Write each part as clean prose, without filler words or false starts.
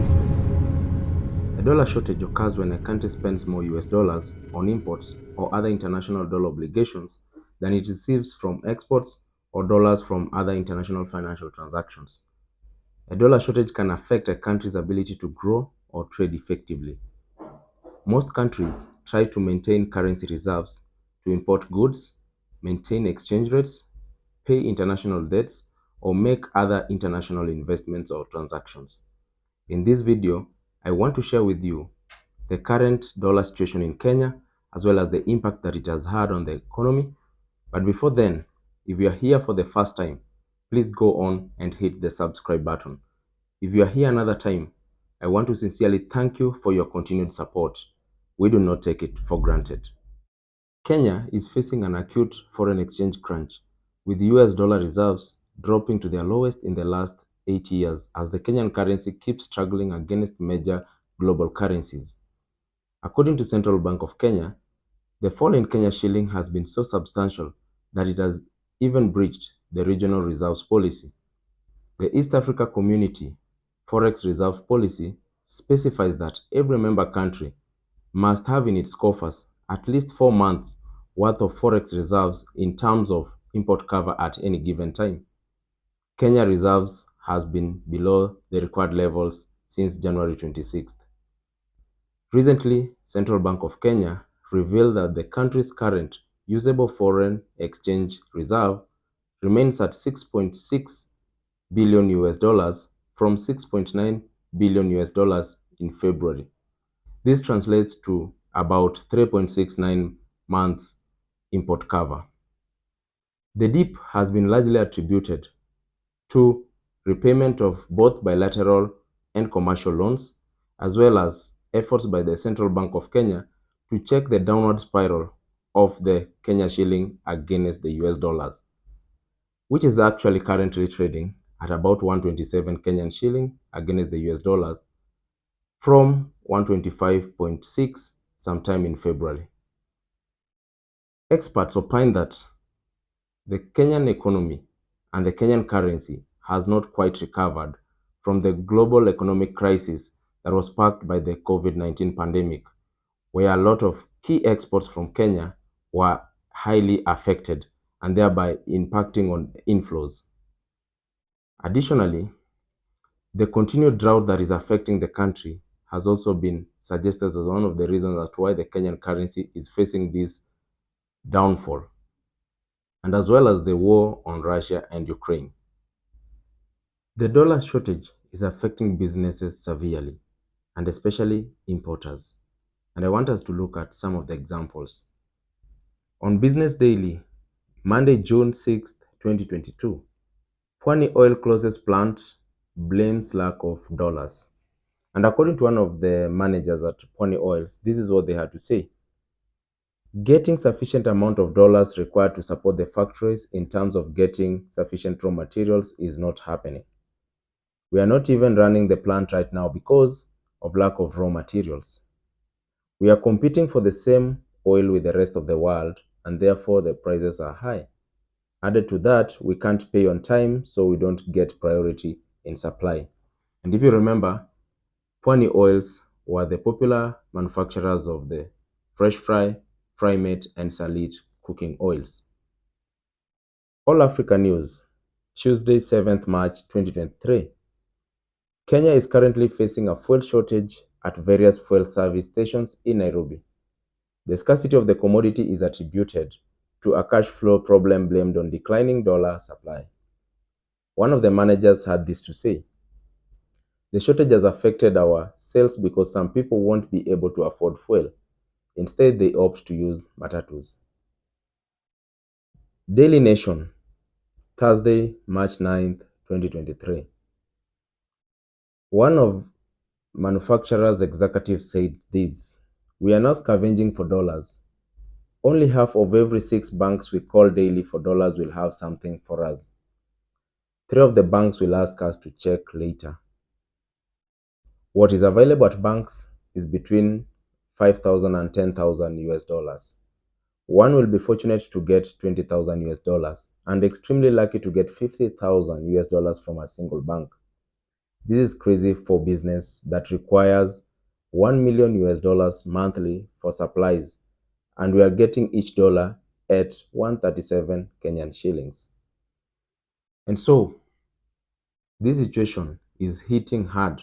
Christmas. A dollar shortage occurs when a country spends more US dollars on imports or other international dollar obligations than it receives from exports or dollars from other international financial transactions. A dollar shortage can affect a country's ability to grow or trade effectively. Most countries try to maintain currency reserves to import goods, maintain exchange rates, pay international debts, or make other international investments or transactions. In this video, I want to share with you the current dollar situation in Kenya, as well as the impact that it has had on the economy. But before then, if you are here for the first time, please go on and hit the subscribe button. If you are here another time, I want to sincerely thank you for your continued support. We do not take it for granted. Kenya is facing an acute foreign exchange crunch, with US dollar reserves dropping to their lowest in the last 8 years as the Kenyan currency keeps struggling against major global currencies. According to Central Bank of Kenya, the fall in Kenya shilling has been so substantial that it has even breached the regional reserves policy. The East Africa Community Forex Reserve Policy specifies that every member country must have in its coffers at least 4 months worth of forex reserves in terms of import cover at any given time. Kenya reserves has been below the required levels since January 26th. Recently, Central Bank of Kenya revealed that the country's current usable foreign exchange reserve remains at 6.6 billion US dollars from 6.9 billion US dollars in February. This translates to about 3.69 months import cover. The dip has been largely attributed to repayment of both bilateral and commercial loans, as well as efforts by the Central Bank of Kenya to check the downward spiral of the Kenya shilling against the US dollars, which is actually currently trading at about 127 Kenyan shilling against the US dollars from 125.6 sometime in February. Experts opine that the Kenyan economy and the Kenyan currency has not quite recovered from the global economic crisis that was sparked by the COVID-19 pandemic, where a lot of key exports from Kenya were highly affected and thereby impacting on inflows. Additionally, the continued drought that is affecting the country has also been suggested as one of the reasons as to why the Kenyan currency is facing this downfall, and as well as the war on Russia and Ukraine. The dollar shortage is affecting businesses severely, and especially importers. And I want us to look at some of the examples. On Business Daily, Monday, June 6th, 2022, Pwani Oil closes plant, blames lack of dollars. And according to one of the managers at Pwani Oils, this is what they had to say. Getting sufficient amount of dollars required to support the factories in terms of getting sufficient raw materials is not happening. We are not even running the plant right now because of lack of raw materials. We are competing for the same oil with the rest of the world, and therefore the prices are high. Added to that, we can't pay on time, so we don't get priority in supply. And if you remember, Pwani Oils were the popular manufacturers of the Fresh Fry, Fry Mate, and Salit cooking oils. All Africa News, Tuesday, 7th March 2023. Kenya is currently facing a fuel shortage at various fuel service stations in Nairobi. The scarcity of the commodity is attributed to a cash flow problem blamed on declining dollar supply. One of the managers had this to say: "The shortage has affected our sales because some people won't be able to afford fuel. Instead, they opt to use matatus." Daily Nation, Thursday, March 9th, 2023. One of manufacturer's executives said this: "We are now scavenging for dollars. Only half of every 6 banks we call daily for dollars will have something for us. 3 of the banks will ask us to check later. What is available at banks is between 5,000 and 10,000 US dollars. One will be fortunate to get 20,000 US dollars and extremely lucky to get 50,000 US dollars from a single bank. This is crazy for business that requires 1 million US dollars monthly for supplies, and we are getting each dollar at 137 Kenyan shillings. And so, this situation is hitting hard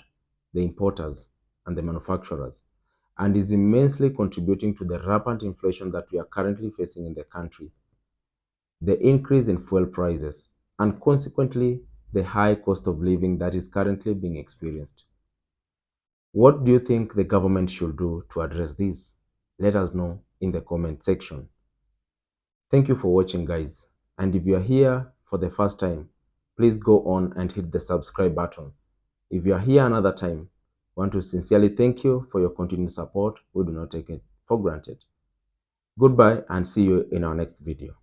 the importers and the manufacturers and is immensely contributing to the rampant inflation that we are currently facing in the country, the increase in fuel prices, and consequently the high cost of living that is currently being experienced. What do you think the government should do to address this? Let us know in the comment section. Thank you for watching, guys. And if you are here for the first time, please go on and hit the subscribe button. If you are here another time, I want to sincerely thank you for your continued support. We do not take it for granted. Goodbye and see you in our next video.